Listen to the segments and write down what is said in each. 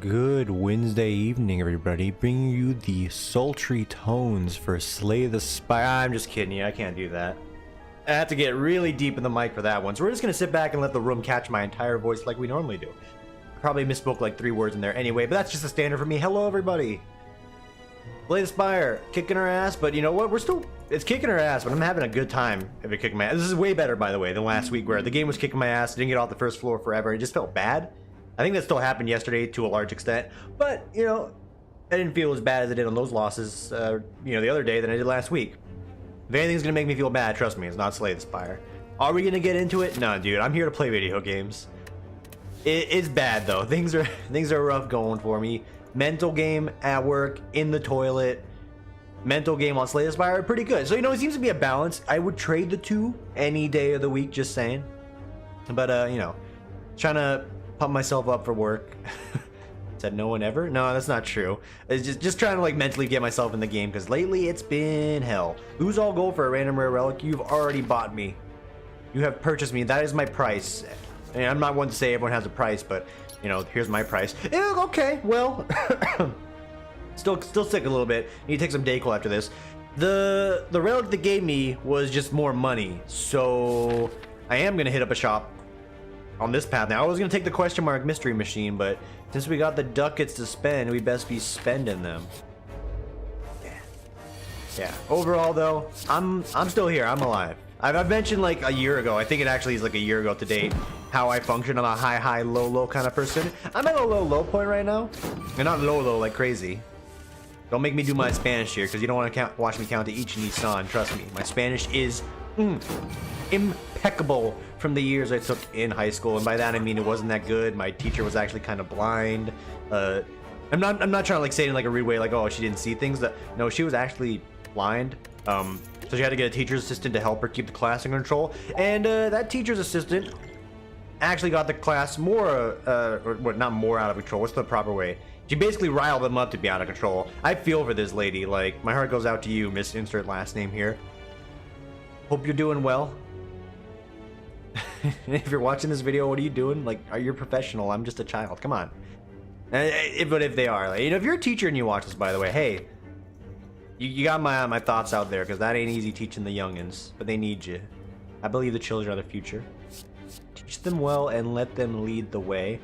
Good Wednesday evening, everybody. Bringing you the sultry tones for Slay the Spire. I'm just kidding you. I can't do that. I have to get really deep in the mic for that one. So we're just going to sit back and let the room catch my entire voice like we normally do. I probably misspoke like 3 words in there anyway, but that's just a standard for me. Hello, everybody. Slay the Spire. Kicking our ass, but you know what? It's kicking our ass, but I'm having a good time if it kicking my ass. This is way better, by the way, than last week where the game was kicking my ass. Didn't get off the first floor forever. It just felt bad. I think that still happened yesterday to a large extent, but, you know, I didn't feel as bad as I did on those losses, the other day than I did last week. If anything's gonna make me feel bad, trust me, it's not Slay the Spire. Are we gonna get into it? No, dude, I'm here to play video games. It's bad, though. Things are rough going for me. Mental game at work, in the toilet. Mental game on Slay the Spire, pretty good. So, it seems to be a balance. I would trade the two any day of the week, just saying. But, trying to pump myself up for work. Said no one ever? No, that's not true. It's just trying to mentally get myself in the game, because lately it's been hell. Lose all gold for a random rare relic. You've already bought me. You have purchased me. That is my price. And I'm not one to say everyone has a price, but here's my price. Yeah, okay, well, still sick a little bit. Need to take some Dayquil after this. The relic that gave me was just more money, so I am gonna hit up a shop on this path now. I was gonna take the question mark mystery machine, but since we got the ducats to spend, we best be spending them. Yeah. Overall, though, I'm still here. I'm alive. I've mentioned like a year ago. I think it actually is like a year ago to date how I function. I'm a high, low kind of person. I'm at a low point right now, and not low like crazy. Don't make me do my Spanish here, because you don't want to watch me count to each Nissan. Trust me, my Spanish is impeccable from the years I took in high school, and by that I mean it wasn't that good. My teacher was actually kind of blind. I'm not trying to say it in like a rude way, like, oh, she didn't see things. No, she was actually blind. So she had to get a teacher's assistant to help her keep the class in control, and that teacher's assistant actually got the class not more out of control. What's the proper way? She basically riled them up to be out of control. I feel for this lady. Like, my heart goes out to you, Miss Insert last name here. Hope you're doing well. If you're watching this video, what are you doing? Like, are you a professional? I'm just a child. Come on. But if they are, if you're a teacher and you watch this, by the way, hey, you got my thoughts out there, because that ain't easy teaching the youngins, but they need you. I believe the children are the future. Teach them well and let them lead the way.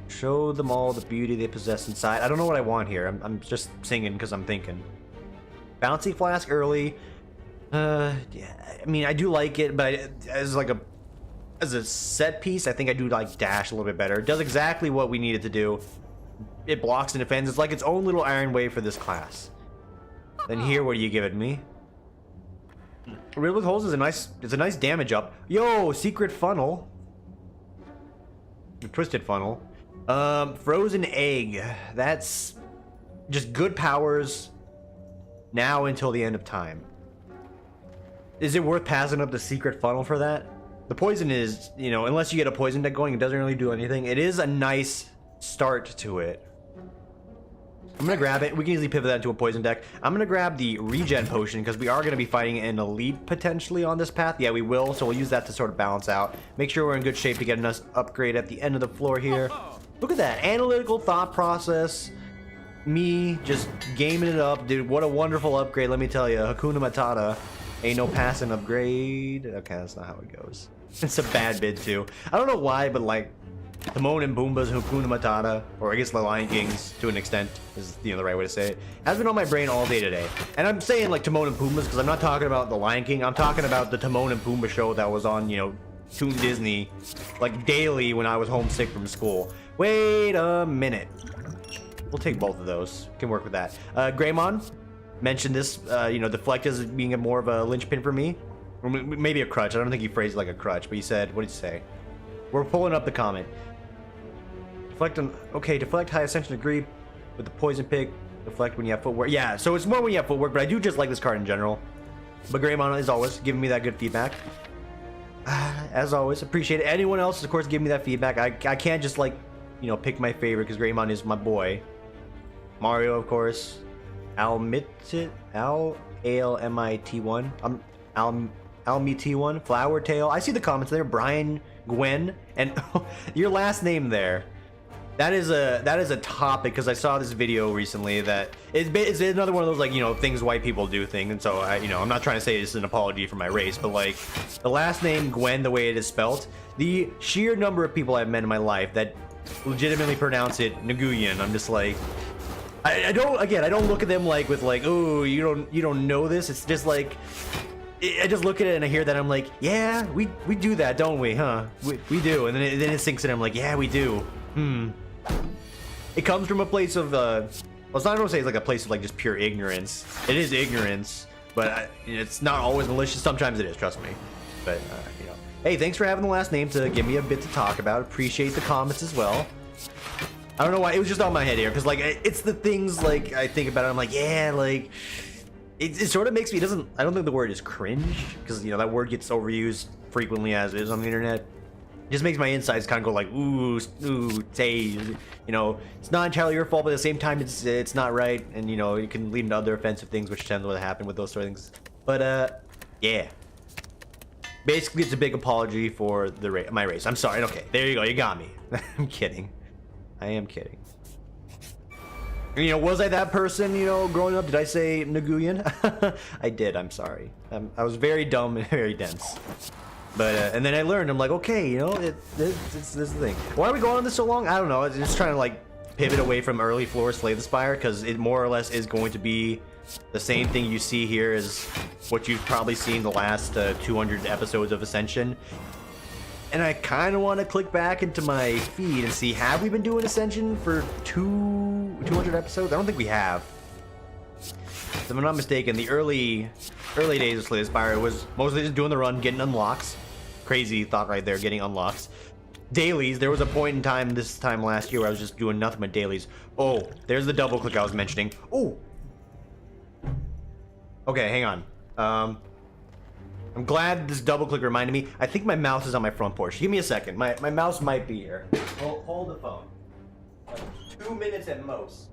Show them all the beauty they possess inside. I don't know what I want here. I'm just singing because I'm thinking. Bouncy flask early. Yeah, I mean, I do like it, but as a set piece, I think I do like dash a little bit better. It does exactly what we need it to do. It blocks and defends. It's like its own little iron way for this class. Then here, what are you giving me? Riddle with holes is a nice damage up. Yo, secret funnel. Twisted funnel. Frozen egg. That's just good powers now until the end of time. Is it worth passing up the secret funnel for that? The poison is, unless you get a poison deck going, it doesn't really do anything. It is a nice start to it. I'm gonna grab it. We can easily pivot that into a poison deck. I'm gonna grab the regen potion, because we are gonna be fighting an elite potentially on this path. Yeah, we will, so we'll use that to sort of balance out. Make sure we're in good shape to get a nice upgrade at the end of the floor here. Look at that analytical thought process. Me just gaming it up, dude. What a wonderful upgrade, let me tell you. Hakuna Matata. Ain't no passing upgrade. Okay, that's not how it goes. It's a bad bid too. I don't know why, but like Timon and Pumbaa's Hakuna Matata, or I guess the Lion King's to an extent is the right way to say it, has been on my brain all day today. And I'm saying like Timon and Pumbaa's because I'm not talking about the Lion King. I'm talking about the Timon and Pumbaa show that was on Toon Disney like daily when I was homesick from school. Wait a minute. We'll take both of those. Can work with that. Greymon mentioned this, deflect as being more of a linchpin for me. Or maybe a crutch. I don't think he phrased it like a crutch, but he said, what did he say? We're pulling up the comment. Deflect high ascension degree with the poison pick. Deflect when you have footwork. Yeah, so it's more when you have footwork, but I do just like this card in general. But Greymon, as always, giving me that good feedback. As always, appreciate it. Anyone else, of course, give me that feedback. I can't just pick my favorite, because Greymon is my boy. Mario, of course. Almit1. Almit1. Flower Tail. I see the comments there. Brian, Gwen, and your last name there. That is a topic, because I saw this video recently that it's another one of those, like, you know, things white people do thing. And so I, you know, I'm not trying to say this is an apology for my race, but like the last name Gwen, the way it is spelt, the sheer number of people I've met in my life that legitimately pronounce it Nguyen, I'm just like, I don't look at them like with like, oh, you don't know this. It's just like, I just look at it and I hear that, I'm like, yeah, we do that, don't we? Huh? We do. And then it sinks in. I'm like, yeah, we do. It comes from a place of well, it's not gonna say it's like a place of like just pure ignorance. It is ignorance, but it's not always malicious. Sometimes it is, trust me. But you know, hey, thanks for having the last name to give me a bit to talk about. Appreciate the comments as well. I don't know why it was just on my head here, because like it's the things like I think about it. I'm like, yeah, like it sort of makes me. I don't think the word is cringe, because you know that word gets overused frequently as is on the internet. It just makes my insides kind of go like, ooh, say, you know, it's not entirely your fault, but at the same time, it's not right, and you know, it can lead into other offensive things, which tends to happen with those sort of things. But yeah, basically, it's a big apology for my race. I'm sorry. Okay, there you go. You got me. I'm kidding. I am kidding. You know, was I that person, you know, growing up? Did I say Nguyen? I did. I'm sorry. I was very dumb and very dense. But, and then I learned, I'm like, okay, you know, this is the thing. Why are we going on this so long? I don't know. I was just trying to, like, pivot away from early floor Slay the Spire, because it more or less is going to be the same thing you see here as what you've probably seen the last 200 episodes of Ascension. And I kind of want to click back into my feed and see, have we been doing Ascension for 200 episodes? I don't think we have. If I'm not mistaken, the early days of Slay the Spire was mostly just doing the run, getting unlocks. Crazy thought right there, getting unlocks. Dailies, there was a point in time this time last year where I was just doing nothing but dailies. Oh, there's the double click I was mentioning. Oh! Okay, hang on. I'm glad this double click reminded me. I think my mouse is on my front porch. Give me a second. My mouse might be here. Hold the phone. Like 2 minutes at most.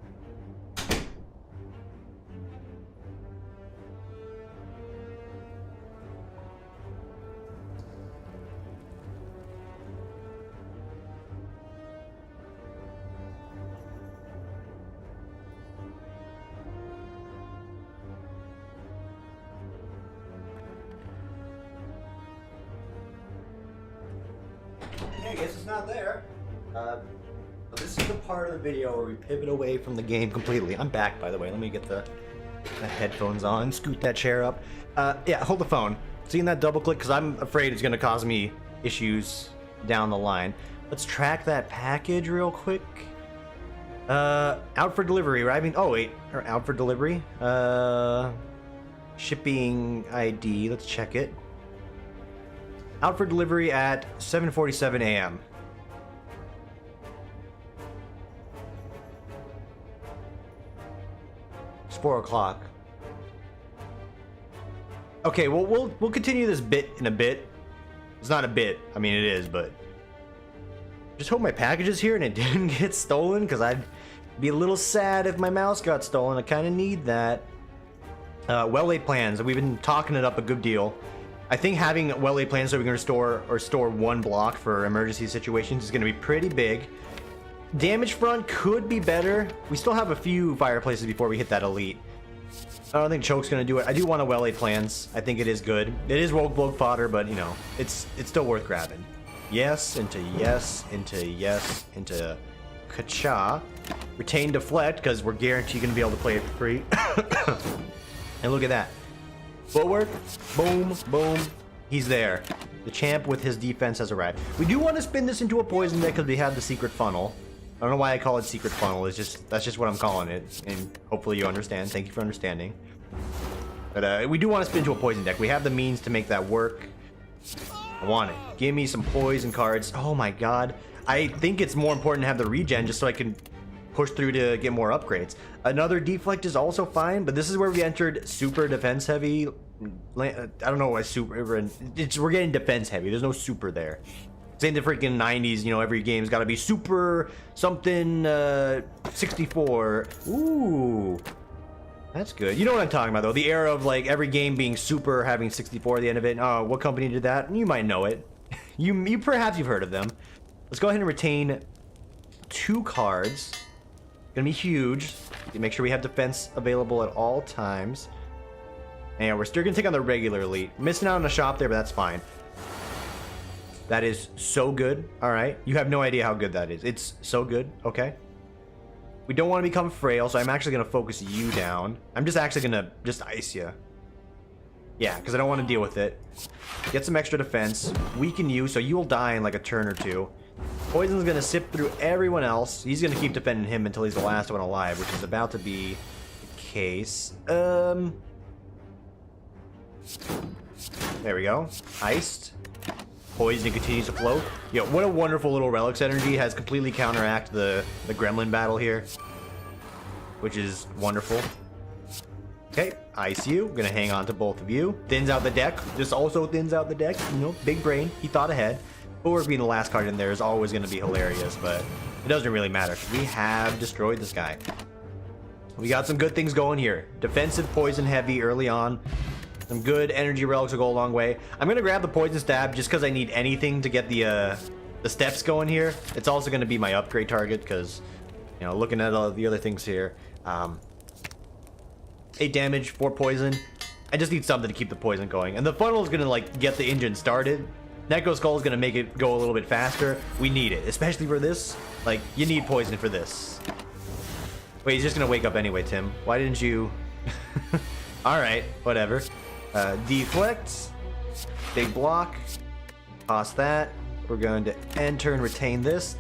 I guess it's not there. So this is the part of the video where we pivot away from the game completely. I'm back, by the way. Let me get the headphones on, scoot that chair up. Yeah, hold the phone. Seeing that double click, because I'm afraid it's going to cause me issues down the line. Let's track that package real quick. Out for delivery, arriving. Oh, wait. Or out for delivery. Shipping ID. Let's check it. Out for delivery at 7:47 a.m. It's 4 o'clock. Okay, well, we'll continue this bit in a bit. It's not a bit. I mean, it is, but just hope my package is here and it didn't get stolen, because I'd be a little sad if my mouse got stolen. I kind of need that. Well-laid plans. We've been talking it up a good deal. I think having well-laid plans so we can store one block for emergency situations is going to be pretty big. Damage front could be better. We still have a few fireplaces before we hit that elite. I don't think Choke's going to do it. I do want a well-laid plans. I think it is good. It is rogue fodder, but you know, it's still worth grabbing. Yes, into yes, into yes, into Kacha. Retain deflect, because we're guaranteed going to be able to play it for free. And look at that. Footwork, boom, boom, he's there. The champ with his defense has arrived. We do want to spin this into a poison deck because we have the secret funnel. I don't know why I call it secret funnel. That's just what I'm calling it, and hopefully you understand. Thank you for understanding. But we do want to spin into a poison deck. We have the means to make that work. I want it. Give me some poison cards. Oh my god. I think it's more important to have the regen just so I can push through to get more upgrades. Another deflect is also fine, but this is where we entered super defense heavy. I don't know why super. We're getting defense heavy. There's no super there. Same the freaking 90s, you know, every game's got to be super something 64. Ooh. That's good. You know what I'm talking about, though. The era of, like, every game being super, having 64 at the end of it. Oh, what company did that? You might know it. Perhaps you've heard of them. Let's go ahead and retain 2 cards. Gonna be huge. Make sure we have defense available at all times. And we're still gonna take on the regular elite. Missing out on a shop there, but that's fine. That is so good. All right. You have no idea how good that is. It's so good. Okay. We don't want to become frail, so I'm actually going to focus you down. I'm just actually going to just ice you. Yeah, because I don't want to deal with it. Get some extra defense. Weaken you, so you'll die in like a turn or 2. Poison's going to sip through everyone else. He's going to keep defending him until he's the last one alive, which is about to be the case. There we go. Iced. Poison continues to flow. Yo, what a wonderful little relics energy. Has completely counteract the gremlin battle here, which is wonderful. Okay, ice you. Gonna hang on to both of you. Thins out the deck. This also thins out the deck. You know, big brain. He thought ahead. Or being the last card in there is always gonna be hilarious, but it doesn't really matter. We have destroyed this guy. We got some good things going here. Defensive poison heavy early on. Some good energy relics will go a long way. I'm gonna grab the poison stab just because I need anything to get the steps going here. It's also gonna be my upgrade target because, you know, looking at all the other things here, 8 damage, 4 poison. I just need something to keep the poison going, and the funnel is gonna like get the engine started. Necro Skull is gonna make it go a little bit faster. We need it, especially for this. Like, you need poison for this. Wait, he's just gonna wake up anyway, Tim. Why didn't you? All right, whatever. Deflect, big block, toss that. We're going to end turn, retain this.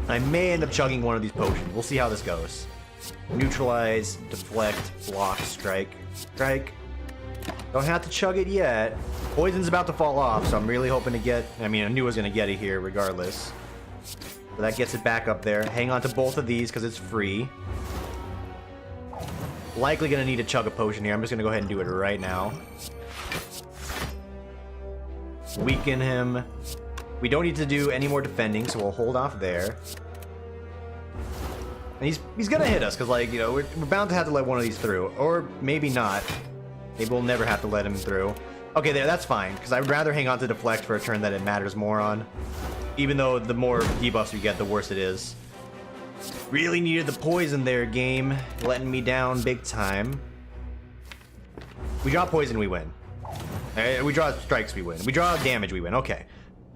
I may end up chugging one of these potions. We'll see how this goes. Neutralize, deflect, block, strike, strike. Don't have to chug it yet. Poison's about to fall off, so I'm really hoping to get, I mean, I knew I was going to get it here regardless. So that gets it back up there. Hang on to both of these because it's free. Likely gonna need to chug a potion here. I'm just gonna go ahead and do it right now. Weaken him. We don't need to do any more defending, so we'll hold off there. And he's gonna hit us because, like, you know, we're bound to have to let one of these through, or maybe not. Maybe we'll never have to let him through. Okay, there, that's fine because I'd rather hang on to deflect for a turn that it matters more on. Even though the more debuffs we get, the worse it is. Really needed the poison there, game. Letting me down big time. We draw poison, we win. We draw strikes, we win. We draw damage, we win. Okay.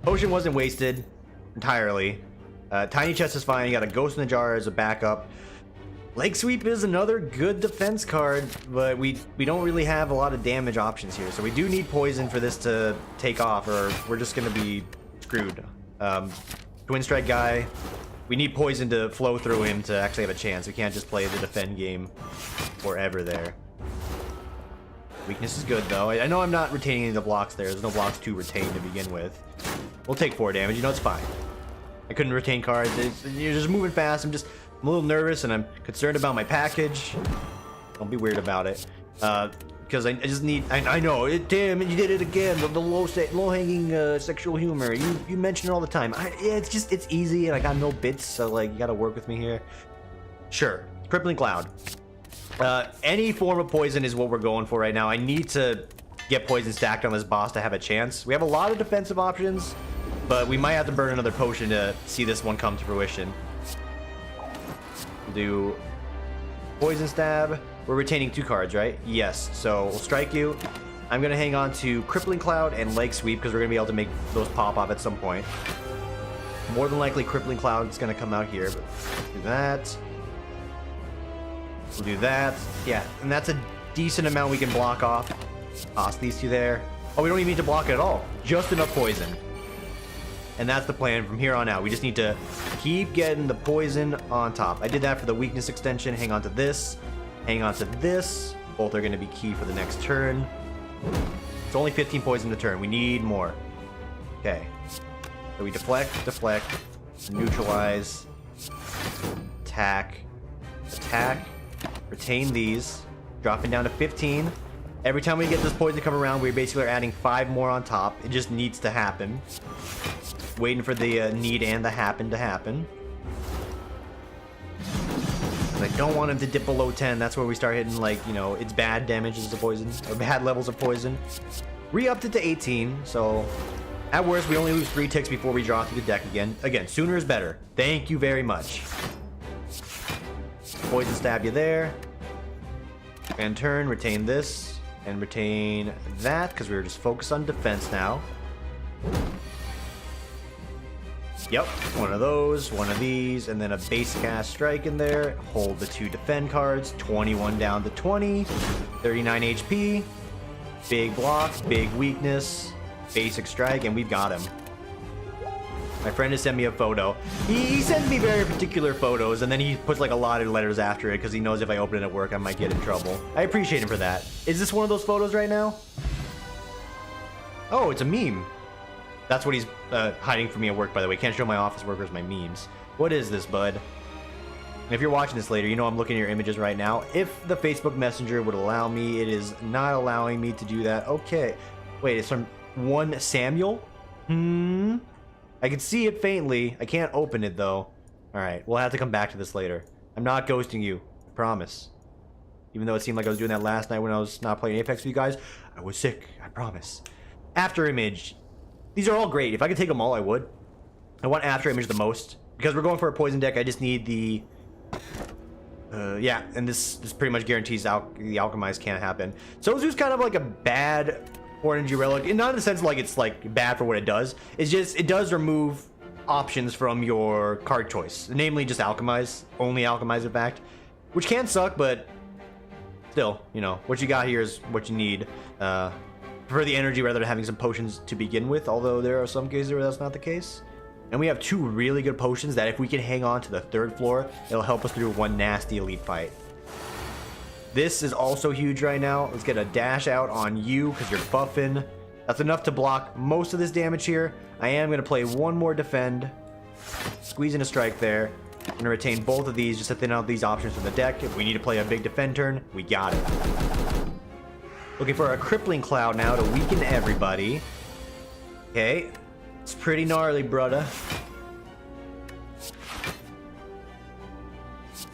Potion wasn't wasted entirely. Tiny chest is fine. You got a ghost in the jar as a backup. Leg sweep is another good defense card, but we don't really have a lot of damage options here. So we do need poison for this to take off, or we're just gonna be screwed. Twin strike guy. We need poison to flow through him to actually have a chance. We can't just play the defend game forever there. Weakness is good, though. I know I'm not retaining any of the blocks there. There's no blocks to retain to begin with. We'll take 4 damage. You know, it's fine. I couldn't retain cards. You're just moving fast. I'm a little nervous, and I'm concerned about my package. Don't be weird about it. Because I just need... I know. Damn, you did it again. The low-hanging sexual humor. You mention it all the time. Yeah, it's easy, and I got no bits, so, like, you gotta work with me here. Sure. Crippling Cloud. Any form of poison is what we're going for right now. I need to get poison stacked on this boss to have a chance. We have a lot of defensive options, but we might have to burn another potion to see this one come to fruition. We'll do poison stab. We're retaining 2 cards, right? Yes. So we'll strike you. I'm gonna hang on to Crippling Cloud and Leg Sweep because we're gonna be able to make those pop off at some point. More than likely, Crippling Cloud is gonna come out here. But do that. We'll do that. Yeah, and that's a decent amount we can block off. Toss these 2 there. Oh, we don't even need to block it at all. Just enough poison. And that's the plan from here on out. We just need to keep getting the poison on top. I did that for the weakness extension. Hang on to this. Hang on to this. Both are going to be key for the next turn. It's only 15 poison a turn. We need more. Okay. So we deflect, neutralize, attack, attack, retain these, dropping down to 15. Every time we get this poison to come around, we basically are adding 5 more on top. It just needs to happen. Waiting for the need and the happen to happen. I don't want him to dip below 10. That's where we start hitting, like, you know, it's bad damages of poison, or bad levels of poison. Re-upped it to 18, so At worst, we only lose 3 ticks before we draw through the deck again. Again, sooner is better. Thank you very much. Poison stab you there. And turn, retain this, and retain that, because we were just focused on defense now. Yep, one of those, one of these, and then a base cast strike in there. Hold the 2 defend cards. 21 down to 20. 39 HP. Big block, big weakness. Basic strike, and we've got him. My friend has sent me a photo. He sends me very particular photos, and then he puts like a lot of letters after it because he knows if I open it at work, I might get in trouble. I appreciate him for that. Is this one of those photos right now? Oh, it's a meme. That's what he's hiding from me at work, by the way. Can't show my office workers my memes. What is this, bud? And if you're watching this later, you know I'm looking at your images right now. If the Facebook Messenger would allow me, it is not allowing me to do that. Okay. Wait, it's from one Samuel? I can see it faintly. I can't open it, though. Alright, we'll have to come back to this later. I'm not ghosting you. I promise. Even though it seemed like I was doing that last night when I was not playing Apex with you guys. I was sick. I promise. After Image. These are all great. If I could take them all, I would. I want After Image the most. Because we're going for a poison deck, I just need the... yeah, and this pretty much guarantees the Alchemize can't happen. Sozu's kind of like a bad 4 energy relic. And not in the sense like it's like bad for what it does. It's just, it does remove options from your card choice. Namely just Alchemize. Only Alchemize, in fact. Which can suck, but... Still, you know, what you got here is what you need. For the energy rather than having some potions to begin with, although there are some cases where that's not the case. And we have 2 really good potions that if we can hang on to the 3rd floor, it'll help us through one nasty elite fight. This is also huge right now. Let's get a dash out on you because you're buffing. That's enough to block most of this damage here. I am going to play one more defend. Squeeze in a strike there. I'm going to retain both of these just to thin out these options from the deck. If we need to play a big defend turn, we got it. Looking for a crippling cloud now to weaken everybody. Okay. It's pretty gnarly, brother.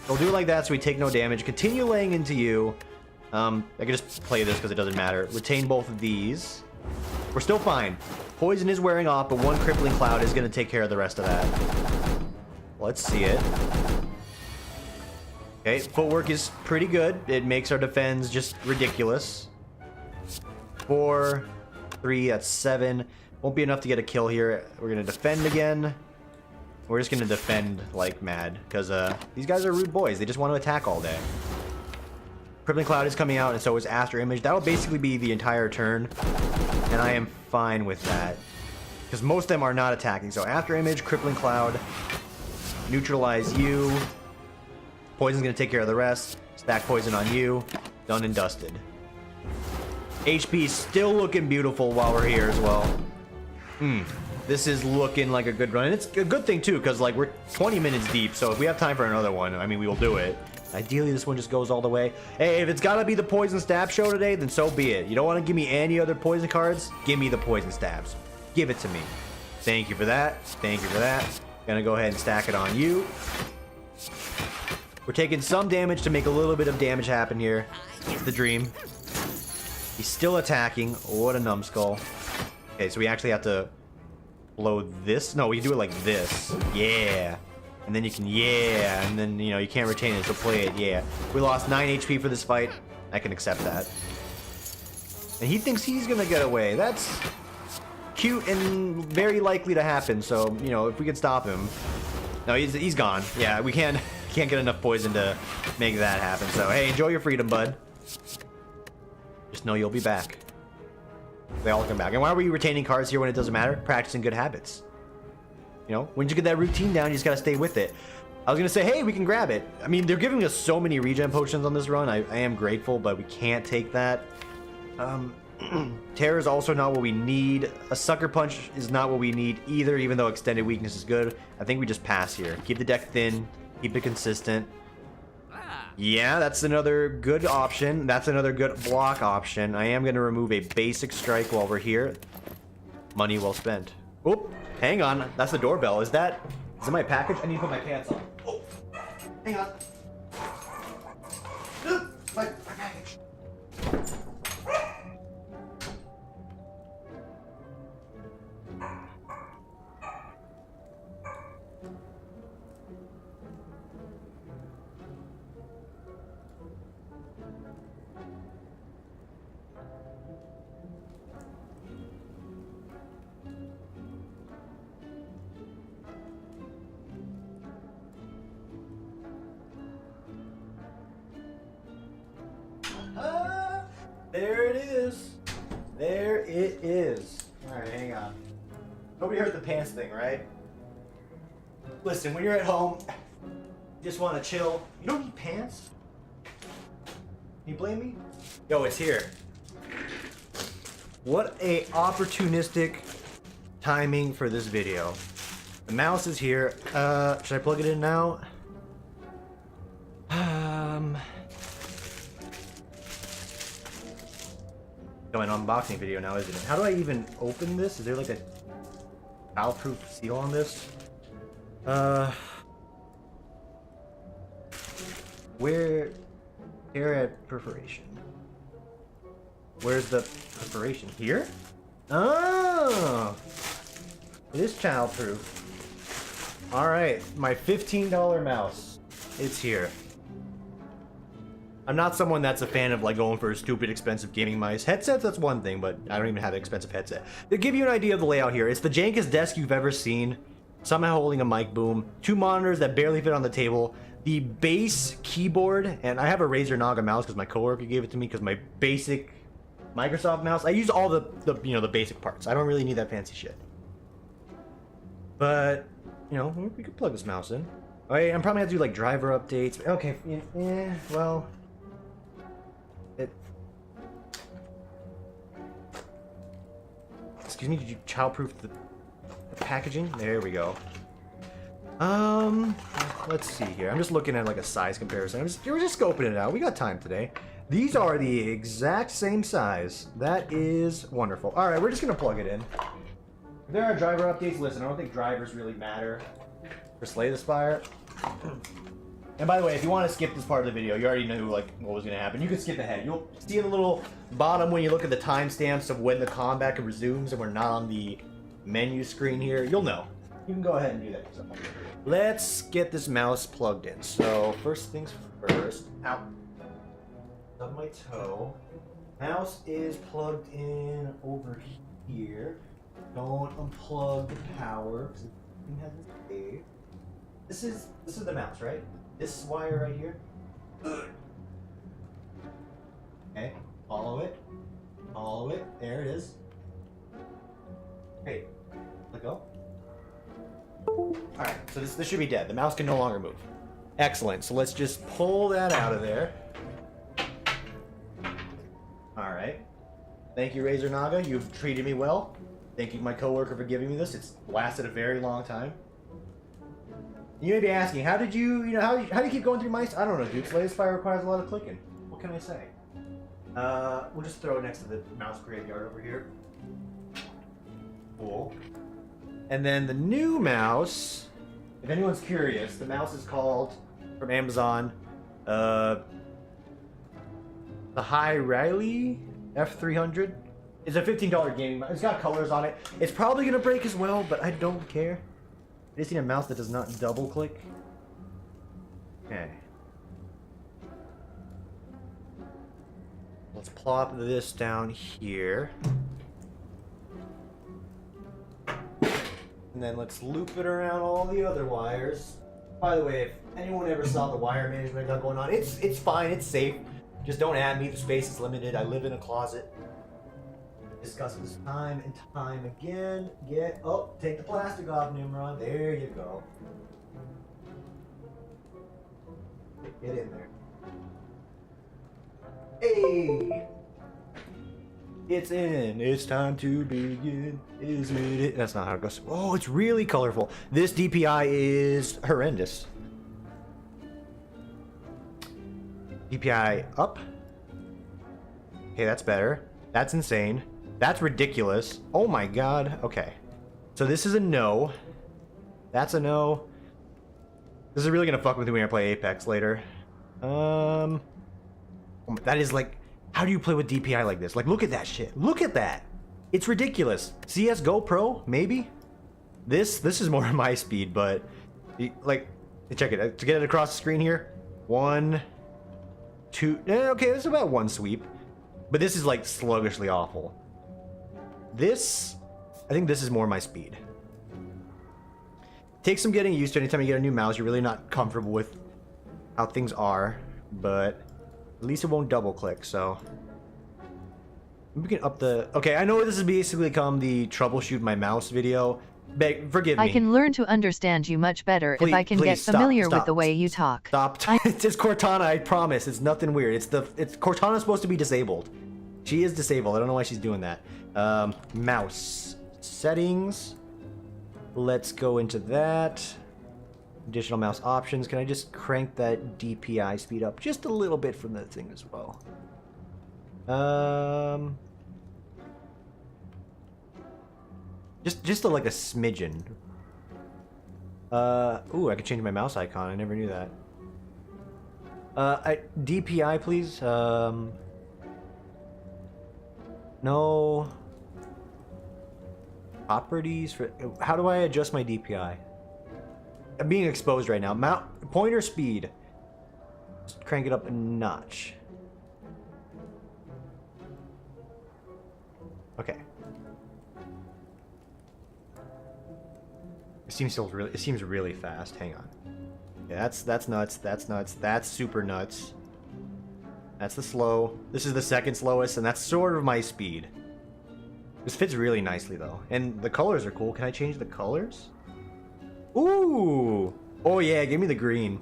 We'll do it like that so we take no damage. Continue laying into you. I can just play this because it doesn't matter. Retain both of these. We're still fine. Poison is wearing off, but one crippling cloud is going to take care of the rest of that. Let's see it. Okay, footwork is pretty good. It makes our defense just ridiculous. 4, 3, that's 7. Won't be enough to get a kill here. We're going to defend again. We're just going to defend like mad. Because these guys are rude boys. They just want to attack all day. Crippling Cloud is coming out, and so is After Image. That will basically be the entire turn. And I am fine with that. Because most of them are not attacking. So After Image, Crippling Cloud. Neutralize you. Poison's going to take care of the rest. Stack Poison on you. Done and dusted. HP still looking beautiful while we're here as well. This is looking like a good run. And it's a good thing too, because like we're 20 minutes deep, so if we have time for another one, I mean, we will do it. Ideally, this one just goes all the way. Hey, if it's gotta be the Poison Stab show today, then so be it. You don't want to give me any other poison cards? Give me the Poison Stabs. Give it to me. Thank you for that. Thank you for that. Gonna go ahead and stack it on you. We're taking some damage to make a little bit of damage happen here. It's the dream. He's still attacking. What a numbskull. Okay, so we actually have to blow this. No, we can do it like this. Yeah. And then you can, yeah. And then, you know, you can't retain it, so play it, yeah. We lost 9 HP for this fight. I can accept that. And he thinks he's gonna get away. That's cute and very likely to happen, so, you know, if we could stop him. No, he's gone. Yeah, we can't get enough poison to make that happen. So, hey, enjoy your freedom, bud. Just know you'll be back. They all come back. And why were you retaining cards here when it doesn't matter? Practicing good habits. You know, when you get that routine down, you just gotta stay with it. I was gonna say, hey, we can grab it. I mean, they're giving us so many regen potions on this run. I am grateful, but we can't take that. Terror is also not what we need. A Sucker Punch is not what we need either, even though Extended Weakness is good. I think we just pass here. Keep the deck thin. Keep it consistent. Yeah, that's another good option. That's another good block option. I am going to remove a basic strike while we're here. Money well spent. Oh, hang on. That's the doorbell. Is that my package? I need to put my pants on. Oh, hang on. My package. There it is. There it is. Alright, hang on. Nobody heard the pants thing, right? Listen, when you're at home, you just want to chill. You don't need pants? Can you blame me? Yo, it's here. What a opportunistic timing for this video. The mouse is here. Should I plug it in now? An unboxing video now, isn't it? How do I even open this? Is there like a child-proof seal on this? Where? Here at perforation. Where's the perforation? Here? Oh! It is child-proof. Alright, my $15 mouse. It's here. I'm not someone that's a fan of like going for a stupid expensive gaming mice. Headsets, that's one thing, but I don't even have an expensive headset. To give you an idea of the layout here, it's the jankest desk you've ever seen. Somehow holding a mic boom. 2 monitors that barely fit on the table. The base keyboard, and I have a Razer Naga mouse because my coworker gave it to me because my basic Microsoft mouse. I use all the the basic parts. I don't really need that fancy shit. But, you know, we could plug this mouse in. Okay, I'm probably gonna have to do like driver updates. Okay, yeah, well... Excuse me, did you childproof the packaging? There we go. Let's see here. I'm just looking at like a size comparison. We're just scoping it out. We got time today. These are the exact same size. That is wonderful. All right, we're just gonna plug it in. If there are driver updates, listen, I don't think drivers really matter for Slay the Spire. And by the way, if you want to skip this part of the video, you already knew like what was going to happen. You can skip ahead. You'll see in the little bottom when you look at the timestamps of when the combat resumes and we're not on the menu screen here. You'll know. You can go ahead and do that yourself. Let's get this mouse plugged in. So first things first. Ow. Stub my toe. Mouse is plugged in over here. Don't unplug the power because it has a. This is the mouse, right? This wire right here. Okay, follow it. Follow it. There it is. Hey, let go. Alright, so this should be dead. The mouse can no longer move. Excellent. So let's just pull that out of there. Alright. Thank you, Razer Naga. You've treated me well. Thank you, my coworker, for giving me this. It's lasted a very long time. You may be asking, how did you, how do you keep going through mice? I don't know, dude. Slay the Spire requires a lot of clicking. What can I say? We'll just throw it next to the mouse graveyard over here. Cool. And then the new mouse, if anyone's curious, the mouse is called, from Amazon, the High Riley F300. It's a $15 gaming mouse. It's got colors on it. It's probably going to break as well, but I don't care. I just need a mouse that does not double click. Okay. Let's plop this down here. And then let's loop it around all the other wires. By the way, if anyone ever saw the wire management I got going on, it's fine, it's safe. Just don't add me, the space is limited. I live in a closet. Discuss this time and time again. Take the plastic off, Nimrod. There you go. Get in there. Hey! It's in. It's time to begin. Isn't it? That's not how it goes. Oh, it's really colorful. This DPI is horrendous. DPI up. Okay, that's better. That's insane. That's ridiculous. Oh my god. Okay. So this is a no. That's a no. This is really gonna fuck with me when I play Apex later. That is like, how do you play with DPI like this? Like, look at that shit. Look at that. It's ridiculous. CS:GO Pro, maybe? This is more my speed, but like, check it. To get it across the screen here. 1, 2. Okay, this is about 1 sweep. But this is like sluggishly awful. This, I think this is more my speed. Takes some getting used to. Anytime you get a new mouse, you're really not comfortable with how things are. But At least it won't double click, so. We can up the... Okay, I know this has basically become the troubleshoot my mouse video. Forgive me. I can learn to understand you much better if I can get familiar with the way you talk. Stop. It's just Cortana, I promise. It's nothing weird. It's Cortana's supposed to be disabled. She is disabled. I don't know why she's doing that. Mouse. Settings. Let's go into that. Additional mouse options. Can I just crank that DPI speed up just a little bit from that thing as well? Just like a smidgen. Ooh, I could change my mouse icon. I never knew that. DPI, please. No. Properties for... How do I adjust my DPI? I'm being exposed right now. Pointer speed. Just crank it up a notch. Okay. It seems really fast. Hang on. Yeah, that's nuts. That's nuts. That's super nuts. That's the slow. This is the second slowest, and that's sort of my speed. This fits really nicely though, and the colors are cool. Can I change the colors? Ooh! Oh yeah, give me the green.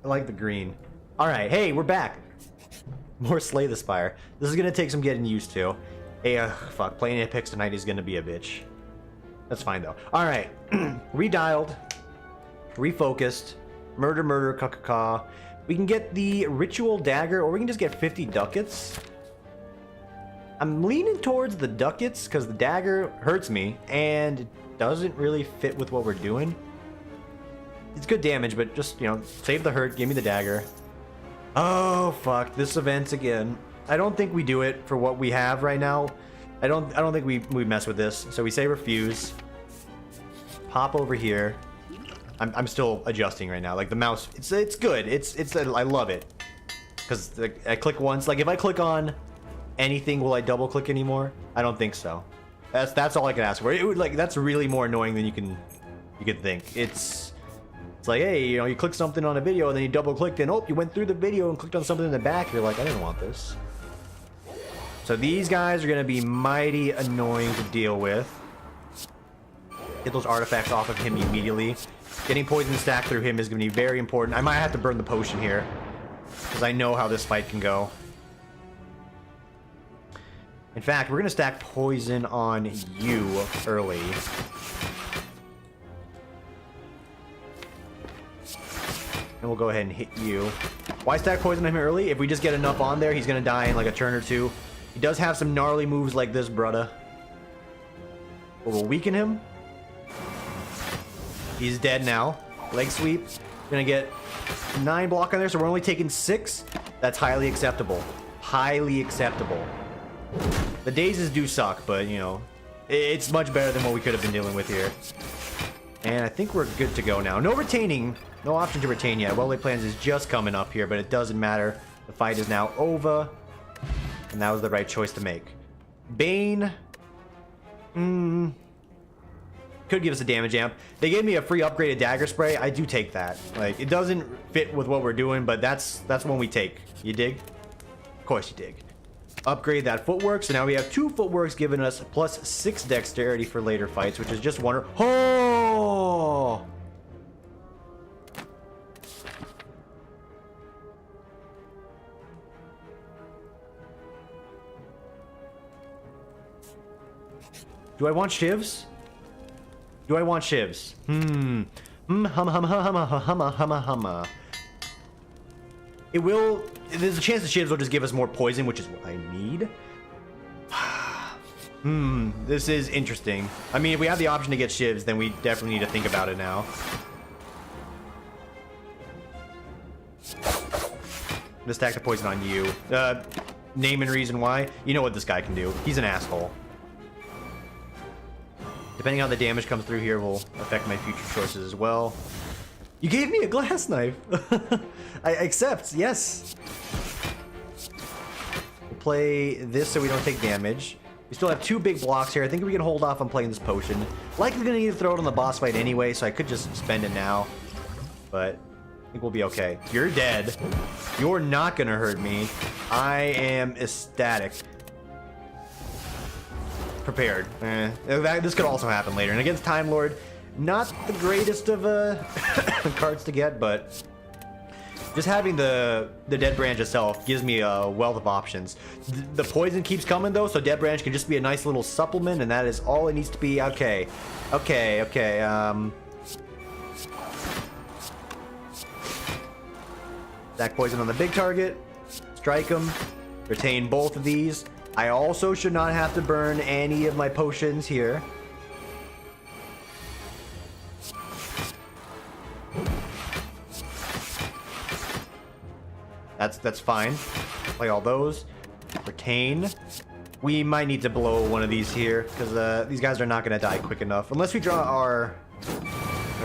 I like the green. All right, hey, we're back. More Slay the Spire. This is gonna take some getting used to. Hey, fuck, playing Apex tonight is gonna be a bitch. That's fine though. All right, redialed, refocused, murder, ka. We can get the ritual dagger, or we can just get 50 ducats. I'm leaning towards the ducats because the dagger hurts me and it doesn't really fit with what we're doing. It's good damage, but just, you know, save the hurt, give me the dagger. Oh fuck, this event again. I don't think we do it for what we have right now. I don't think we mess with this. So we say refuse. Pop over here. I'm still adjusting right now. Like the mouse, it's good. I love it. Cuz I click once. Like if I click on anything, will I double click anymore? I don't think so. That's all I can ask for. It would, like, that's really more annoying than you could think. It's like, hey, you know, you click something on a video and then you double clicked and oh, you went through the video and clicked on something in the back. You're like, I didn't want this. So these guys are gonna be mighty annoying to deal with. Get those artifacts off of him immediately. Getting poison stacked through him is gonna be very important. I might have to burn the potion here because I know how this fight can go. In fact, we're gonna stack poison on you early. And we'll go ahead and hit you. Why stack poison on him early? If we just get enough on there, he's gonna die in like a turn or two. He does have some gnarly moves like this, brudda. But we'll weaken him. He's dead now. Leg sweep. Gonna get 9 block on there, so we're only taking 6. That's highly acceptable. Highly acceptable. The dazes do suck, but, you know, it's much better than what we could have been dealing with here. And I think we're good to go now. No retaining. No option to retain yet. Well-laid plans is just coming up here, but it doesn't matter. The fight is now over. And that was the right choice to make. Bane. Could give us a damage amp. They gave me a free upgraded dagger spray. I do take that. Like, it doesn't fit with what we're doing, but that's one we take. You dig? Of course you dig. Upgrade that footwork. So now we have 2 footworks giving us plus 6 dexterity for later fights, which is just wonderful. Oh! Do I want shivs? Do I want shivs? Humma. It will... There's a chance the shivs will just give us more poison, which is what I need. This is interesting. I mean, if we have the option to get shivs, then we definitely need to think about it now. Just stack the poison on you. Name and reason why. You know what this guy can do. He's an asshole. Depending on how the damage comes through here will affect my future choices as well. You gave me a glass knife. I accept, yes. We'll play this so we don't take damage. We still have 2 big blocks here. I think we can hold off on playing this potion. Likely gonna need to throw it on the boss fight anyway, so I could just spend it now. But think we'll be okay. You're dead. You're not gonna hurt me. I am ecstatic. Prepared. This could also happen later. And against Time Lord, not the greatest of cards to get, but just having the Dead Branch itself gives me a wealth of options. The poison keeps coming though, so Dead Branch can just be a nice little supplement, and that is all it needs to be. Okay. Stack poison on the big target. Strike him. Retain both of these. I also should not have to burn any of my potions here. That's fine. Play all those. Retain. We might need to blow one of these here because these guys are not going to die quick enough unless we draw our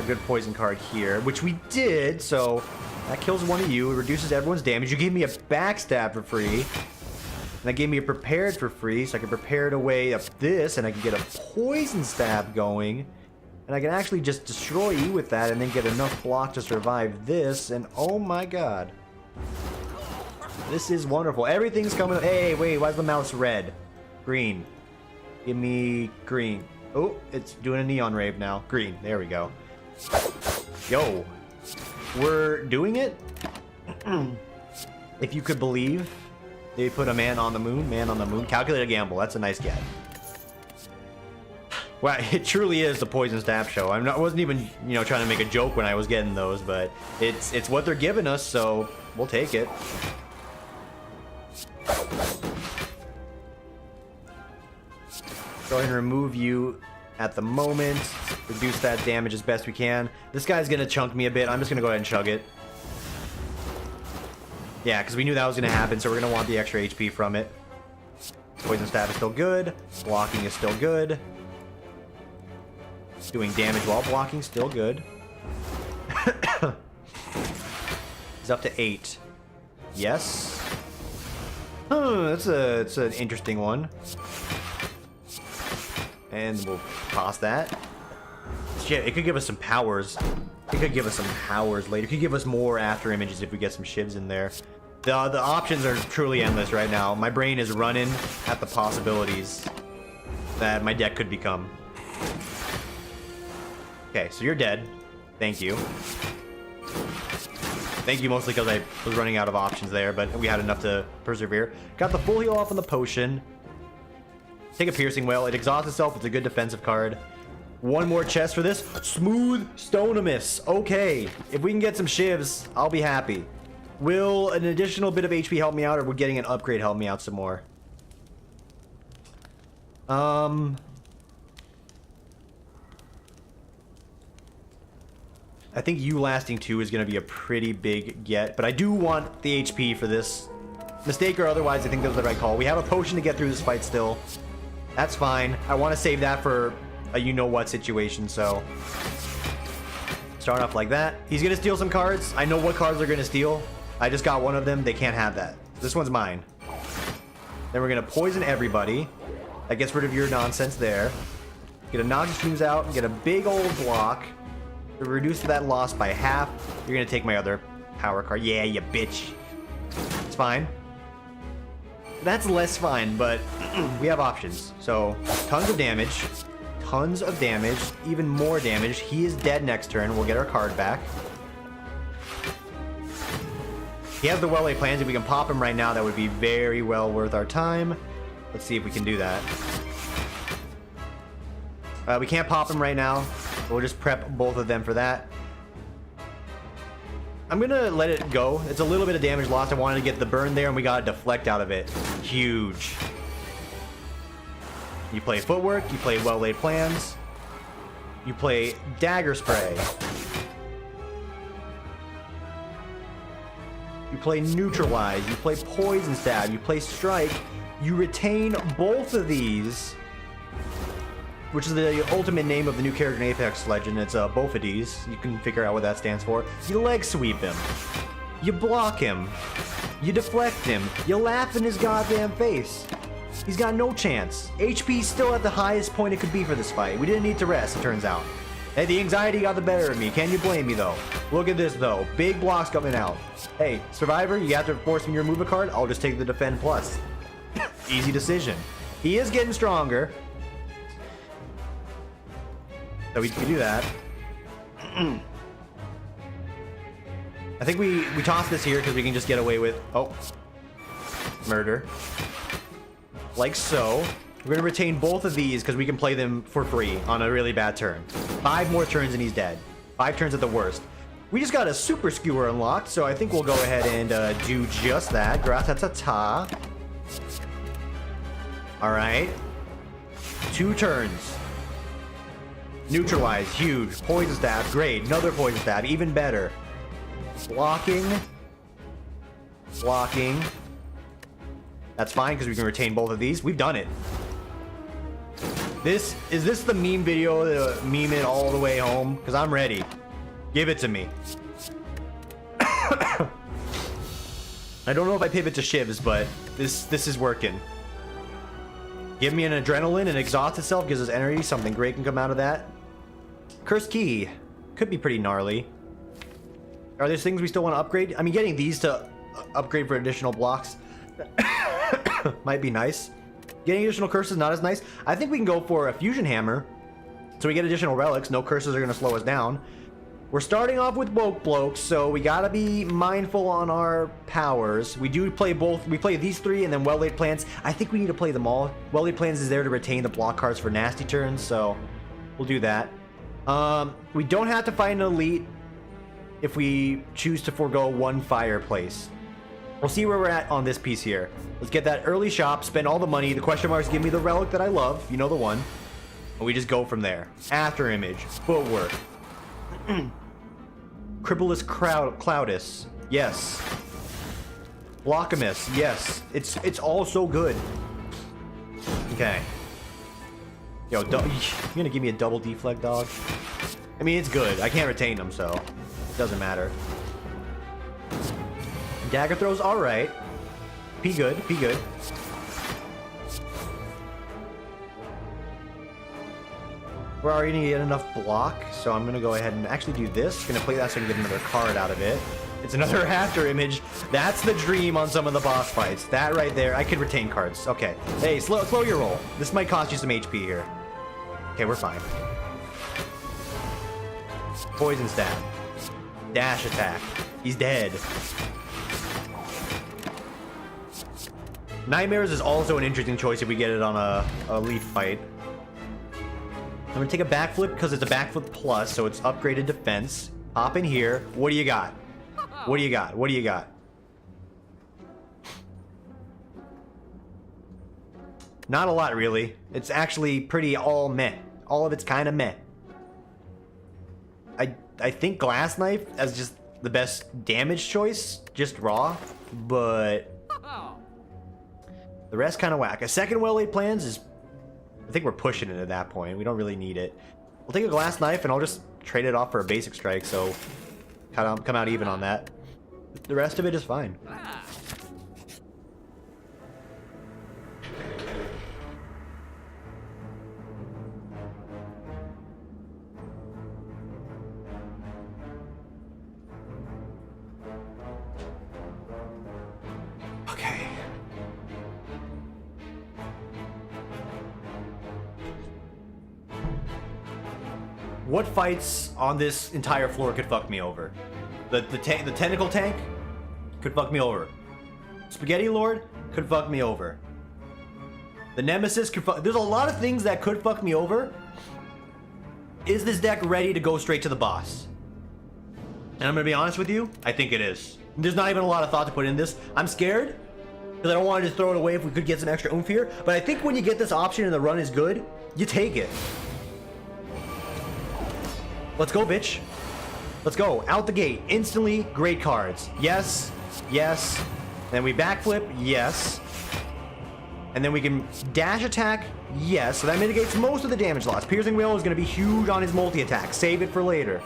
good poison card here, which we did. So that kills one of you. It reduces everyone's damage. You gave me a backstab for free. And that gave me a prepared for free, so I can prepare to weigh up this, and I can get a poison stab going. And I can actually just destroy you with that and then get enough block to survive this. And oh my god. This is wonderful. Everything's coming. Hey, wait, why is the mouse red? Green. Give me green. Oh, it's doing a neon rave now. Green. There we go. Yo. We're doing it? If you could believe. They put a man on the moon. Man on the moon. Calculate a gamble. That's a nice get. Wow, it truly is the poison stab show. I wasn't even, trying to make a joke when I was getting those, but it's what they're giving us, so we'll take it. Go ahead and remove you at the moment. Reduce that damage as best we can. This guy's gonna chunk me a bit. I'm just gonna go ahead and chug it. Yeah, because we knew that was gonna happen, so we're gonna want the extra HP from it. Poison stab is still good. Blocking is still good. Doing damage while blocking, still good. He's up to 8. Yes. That's an interesting one. And we'll toss that. Shit, it could give us some powers. It could give us some powers later. It could give us more after images if we get some shivs in there. The options are truly endless right now. My brain is running at the possibilities that my deck could become. Okay, so you're dead. Thank you. Thank you mostly because I was running out of options there, but we had enough to persevere. Got the full heal off on the potion. Take a piercing whale. It exhausts itself. It's a good defensive card. One more chest for this. Smooth Stonemus. Okay. If we can get some shivs, I'll be happy. Will an additional bit of HP help me out, or would getting an upgrade help me out some more? I think you lasting 2 is going to be a pretty big get, but I do want the HP for this. Mistake or otherwise, I think that was the right call. We have a potion to get through this fight still. That's fine. I want to save that for a you-know-what situation, so... Start off like that. He's going to steal some cards. I know what cards they're going to steal. I just got one of them. They can't have that. This one's mine. Then we're going to poison everybody. That gets rid of your nonsense there. Get a Noxious Fumes out. Get a big old block. Reduce that loss by half. You're going to take my other power card. Yeah, you bitch. It's fine. That's less fine, but we have options. So, tons of damage. Tons of damage. Even more damage. He is dead next turn. We'll get our card back. He has the well-laid plans. If we can pop him right now, that would be very well worth our time. Let's see if we can do that. We can't pop him right now. We'll just prep both of them for that. I'm gonna let it go. It's a little bit of damage lost. I wanted to get the burn there, and we got a deflect out of it. Huge. You play footwork. You play well-laid plans. You play dagger spray. You play neutralize. You play poison stab. You play strike. You retain both of these, which is the ultimate name of the new character in Apex Legend. It's Bophides. You can figure out what that stands for. You leg sweep him. You block him. You deflect him. You laugh in his goddamn face. He's got no chance. HP still at the highest point it could be for this fight. We didn't need to rest, it turns out. Hey, the anxiety got the better of me. Can you blame me, though? Look at this, though. Big blocks coming out. Hey, Survivor, you have to force me to remove a card. I'll just take the Defend Plus. Easy decision. He is getting stronger. So we can do that. I think we toss this here because we can just get away with... Oh. Murder. Like so. We're going to retain both of these because we can play them for free on a really bad turn. 5 more turns and he's dead. 5 turns at the worst. We just got a Super Skewer unlocked, so I think we'll go ahead and do just that. Gratata. Alright. 2 turns. Neutralize, huge. Poison Stab, great. Another Poison Stab, even better. Blocking. Blocking. That's fine because we can retain both of these. We've done it. Is this the meme video, the meme it all the way home? Because I'm ready. Give it to me. I don't know if I pivot to shivs, but this is working. Give me an adrenaline and exhaust itself, gives us energy. Something great can come out of that. Cursed Key. Could be pretty gnarly. Are there things we still want to upgrade? I mean, getting these to upgrade for additional blocks might be nice. Getting additional curses, not as nice. I think we can go for a Fusion Hammer. So we get additional relics. No curses are going to slow us down. We're starting off with Woke Blokes, so we got to be mindful on our powers. We do play both. We play these 3 and then Well-Laid Plans. I think we need to play them all. Well-Laid Plans is there to retain the block cards for nasty turns, so we'll do that. We don't have to fight an elite if we choose to forego 1 fireplace. We'll see where we're at on this piece here. Let's get that early shop, spend all the money. The question marks give me the relic that I love. You know the one. And we just go from there. After image. Footwork. Cribulus Cloudus. Yes. Blockamus. Yes. It's all so good. Okay. Yo, you're gonna give me a double deflect, dog? I mean, it's good. I can't retain them, so it doesn't matter. Dagger throws, alright. P good, P good. We're already gonna get enough block, so I'm gonna go ahead and actually do this. Gonna play that so I can get another card out of it. It's another after image. That's the dream on some of the boss fights. That right there, I could retain cards. Okay. Hey, slow your roll. This might cost you some HP here. Okay, we're fine. Poison Stab. Dash attack. He's dead. Nightmares is also an interesting choice if we get it on a leaf fight. I'm gonna take a backflip because it's a backflip plus, so it's upgraded defense. Hop in here. What do you got? What do you got? What do you got? Not a lot, really. It's actually pretty all meh. All of it's kind of meh. I think Glass Knife as just the best damage choice, just raw, but the rest kind of whack. A second Well-Laid Plans is, I think we're pushing it at that point. We don't really need it. We'll take a Glass Knife and I'll just trade it off for a basic strike, so kind of come out even on that. The rest of it is fine. Okay. What fights on this entire floor could fuck me over? The tentacle tank could fuck me over. Spaghetti Lord could fuck me over. The Nemesis could fuck... There's a lot of things that could fuck me over. Is this deck ready to go straight to the boss? And I'm gonna be honest with you, I think it is. There's not even a lot of thought to put in this. I'm scared, because I don't want to just throw it away if we could get some extra oomph here. But I think when you get this option and the run is good, you take it. Let's go, bitch. Let's go. Out the gate. Instantly, great cards. Yes. Yes. Then we backflip. Yes. And then we can dash attack. Yes. So that mitigates most of the damage loss. Piercing Whale is going to be huge on his multi-attack. Save it for later.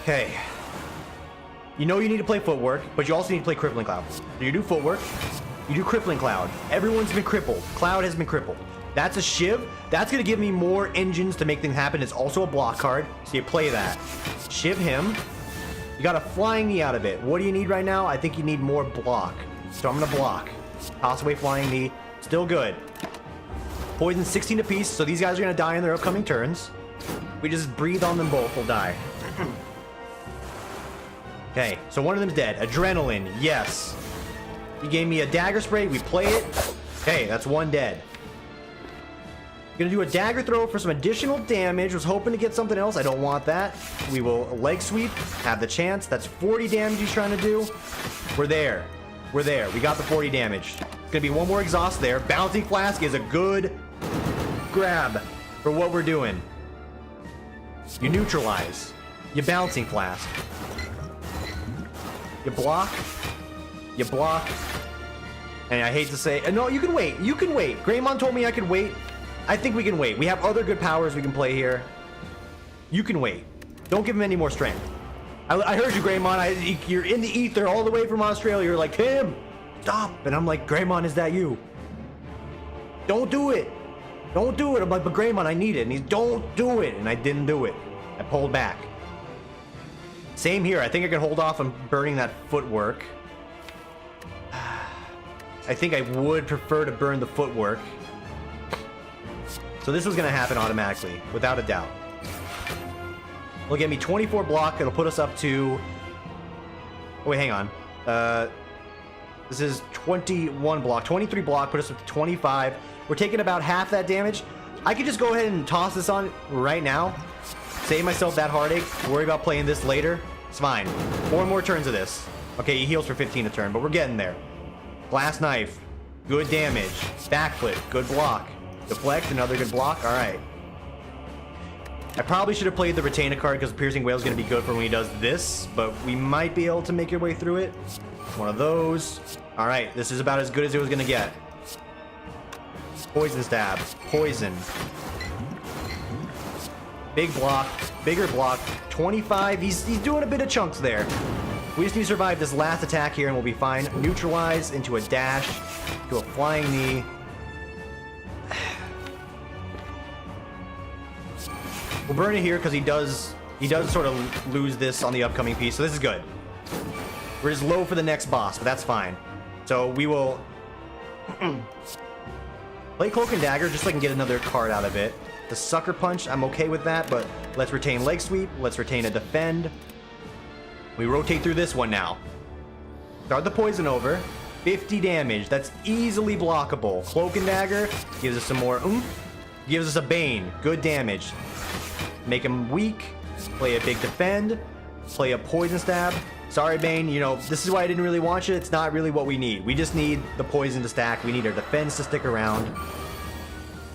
Okay. You know you need to play Footwork, but you also need to play Crippling Cloud. So you do Footwork. You do Crippling Cloud. Everyone's been crippled. Cloud has been crippled. That's a Shiv. That's going to give me more engines to make things happen. It's also a block card, so you play that. Shiv him. You got a flying knee out of it. What do you need right now? I think you need more block. So I'm going to block. Toss away flying knee. Still good. Poison 16 apiece, so these guys are going to die in their upcoming turns. We just breathe on them both, they'll die. Okay, so one of them's dead. Adrenaline, yes. You gave me a dagger spray, we play it. Okay, that's one dead. Gonna do a dagger throw for some additional damage. Was hoping to get something else. I don't want that. We will leg sweep. Have the chance. That's 40 damage he's trying to do. We're there. We're there. We got the 40 damage. It's gonna be one more exhaust there. Bouncing flask is a good grab for what we're doing. You neutralize. You bouncing flask. You block. You block. And I hate to say, no, you can wait. You can wait. Greymon told me I could wait. I think we can wait. We have other good powers we can play here. You can wait. Don't give him any more strength. I heard you, Greymon. You're in the ether all the way from Australia. You're like, Tim, stop. And I'm like, Greymon, is that you? Don't do it. Don't do it. I'm like, but Greymon, I need it. And he's, don't do it. And I didn't do it. I pulled back. Same here. I think I can hold off on burning that footwork. I think I would prefer to burn the footwork. So this was going to happen automatically, without a doubt. Will get me 24 block. It'll put us up to... Oh, wait, hang on. This is 21 block. 23 block, put us up to 25. We're taking about half that damage. I could just go ahead and toss this on right now. Save myself that heartache. Worry about playing this later. It's fine. 4 more turns of this. Okay, he heals for 15 a turn, but we're getting there. Glass knife. Good damage. Backflip. Good block. Deflect, another good block. All right. I probably should have played the Retainer card because Piercing Whale is going to be good for when he does this, but we might be able to make your way through it. One of those. All right, this is about as good as it was going to get. Poison stab. Poison. Big block. Bigger block. 25. He's doing a bit of chunks there. We just need to survive this last attack here and we'll be fine. Neutralize into a dash, to a flying knee. We'll burn it here because he does sort of lose this on the upcoming piece, so this is good. We're just low for the next boss, but that's fine. So we will play Cloak and Dagger just so I can get another card out of it. The Sucker Punch, I'm okay with that, but let's retain Leg Sweep. Let's retain a Defend. We rotate through this one now. Start the poison over. 50 damage. That's easily blockable. Cloak and Dagger gives us some more oomph. Gives us a Bane. Good damage. Make him weak. Play a big Defend. Play a Poison Stab. Sorry, Bane. You know, this is why I didn't really want you. It's not really what we need. We just need the poison to stack. We need our defense to stick around.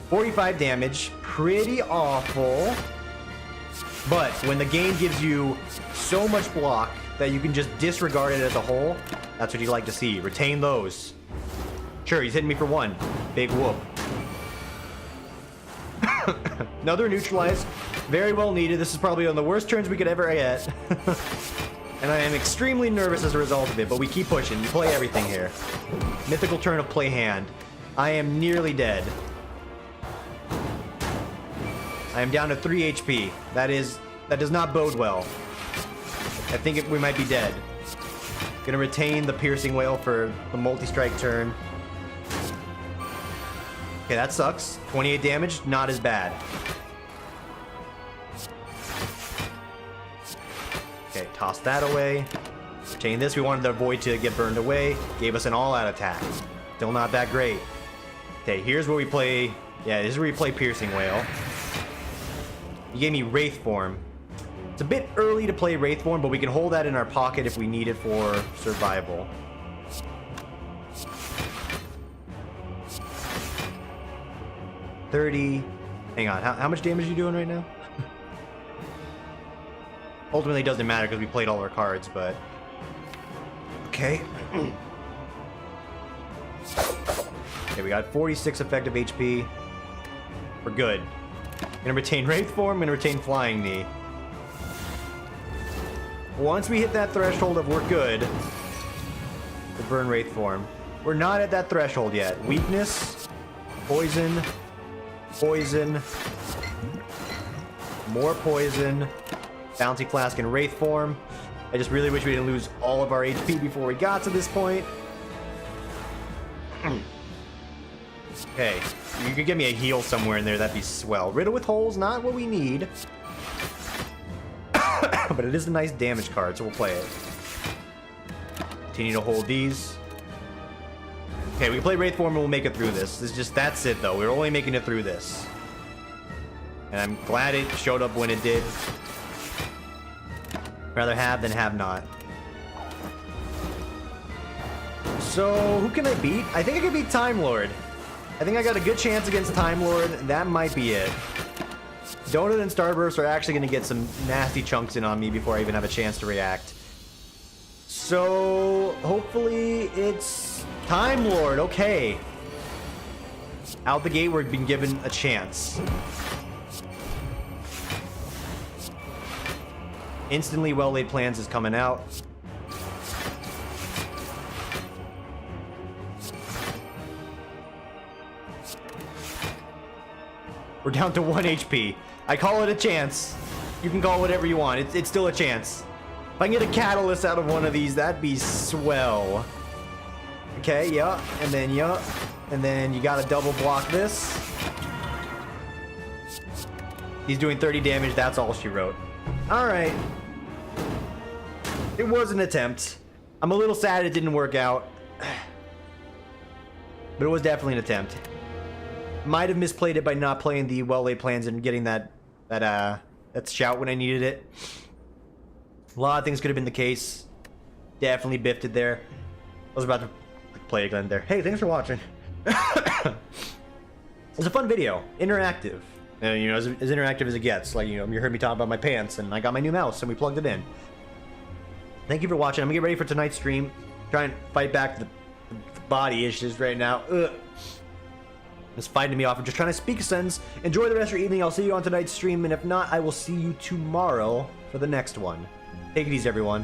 45 damage. Pretty awful. But when the game gives you so much block that you can just disregard it as a whole, that's what you like to see. Retain those. Sure, he's hitting me for 1. Big whoop. Another neutralize. Very well needed. This is probably one of the worst turns we could ever get. And I am extremely nervous as a result of it, but we keep pushing. You play everything here. Mythical turn of play hand. I am nearly dead. I am down to 3 HP. That does not bode well. I think we might be dead. Gonna retain the Piercing Whale for the multi-strike turn. Okay, that sucks. 28 damage, not as bad. Okay, toss that away. Retain this. We wanted the Void to get burned away. Gave us an all-out attack. Still not that great. Okay, here's where we play... Yeah, this is where we play Piercing Whale. You gave me Wraith Form. It's a bit early to play Wraith Form, but we can hold that in our pocket if we need it for survival. $30. Hang on, how much damage are you doing right now? Ultimately, it doesn't matter because we played all our cards, but... Okay. Okay, we got 46 effective HP. We're good. Gonna retain Wraith Form, gonna retain Flying Knee. Once we hit that threshold of we're good, we'll burn Wraith Form. We're not at that threshold yet. Weakness, Poison, Poison. More poison. Bounty Flask in Wraith form. I just really wish we didn't lose all of our HP before we got to this point. Okay, you could give me a heal somewhere in there, that'd be swell. Riddle with holes, not what we need. But it is a nice damage card, so we'll play it. Continue to hold these. Okay, we can play Wraith form and we'll make it through this. This is just, that's it though. We're only making it through this. And I'm glad it showed up when it did. Rather have than have not. So, who can I beat? I think I can beat Time Lord. I think I got a good chance against Time Lord. That might be it. Donut and Starburst are actually going to get some nasty chunks in on me before I even have a chance to react. So, hopefully it's Time Lord. Okay. Out the gate, we're being given a chance. Instantly Well-Laid Plans is coming out. We're down to 1 HP. I call it a chance. You can call it whatever you want. It's still a chance. If I can get a catalyst out of one of these, that'd be swell. Okay, yeah, and then yeah, and then you gotta double block this. He's doing 30 damage, that's all she wrote. Alright. It was an attempt. I'm a little sad it didn't work out. But it was definitely an attempt. Might have misplayed it by not playing the Well-Laid Plans and getting that shout when I needed it. A lot of things could have been the case. Definitely biffed it there. I was about to play again there. Hey, thanks for watching. It was a fun video. Interactive. And, you know, as interactive as it gets. Like, you know, you heard me talk about my pants, and I got my new mouse, and we plugged it in. Thank you for watching. I'm gonna get ready for tonight's stream. Try and fight back the body issues right now. Ugh. It's fighting me off. I'm just trying to speak a sentence. Enjoy the rest of your evening. I'll see you on tonight's stream, and if not, I will see you tomorrow for the next one. Take it easy, everyone.